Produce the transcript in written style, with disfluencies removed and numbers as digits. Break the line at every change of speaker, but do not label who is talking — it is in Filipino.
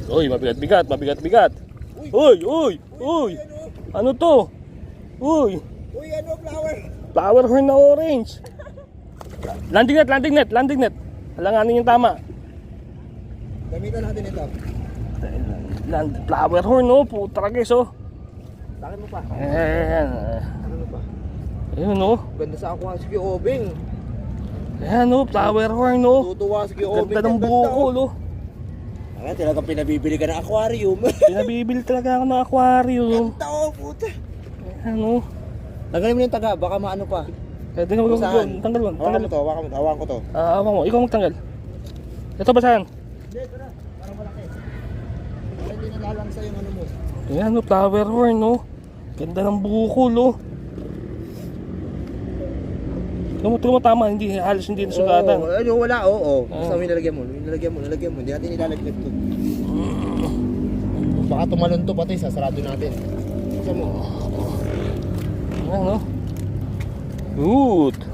Uy, mabigat-bigat, mabigat-bigat. Uy, uy, uy. Ano to? Uy.
Uy, ano, flower?
Flower horn na orange. Landing net, landing net, landing net. Alanganin yung tama.
Gamitan natin ito.
Flower horn, no? Puta guys, oh.
Takin mo pa.
Ayan.
Takin mo pa.
Ayan, no?
Ganda sa aqua si Kuya Obing.
Ayan, no? Flower horn, no?
Tutuwa si Kuya Obing.
Ganda ng buko, no?
Ayan, talagang pinabibili ka ng aquarium.
Pinabibili talaga ako ng aquarium.
Ganda, oh, puta.
Ayan, no?
Tanggalin mo yung taga, baka maano pa.
Pwede nga
Saan?
tanggal mo.
Hawakan mo to, hawakan ko to.
Hawakan mo, ikaw magtanggal. Ito ba saan?
Hindi, ito na. Parang malaki. Para hindi nalalang sa yung ano mo.
Ayan, no? Flower horn, no? Ganda ng buko, no? Tingnan mo tama, hindi, halos hindi nasugatan.
Oo, ano, wala, oo. Basta mo nilagyan mo, nilagyan mo. Hindi natin nilalagyan to. Baka tumalon to pati, sasarado natin. Basta mo.
Ayan, no? Good.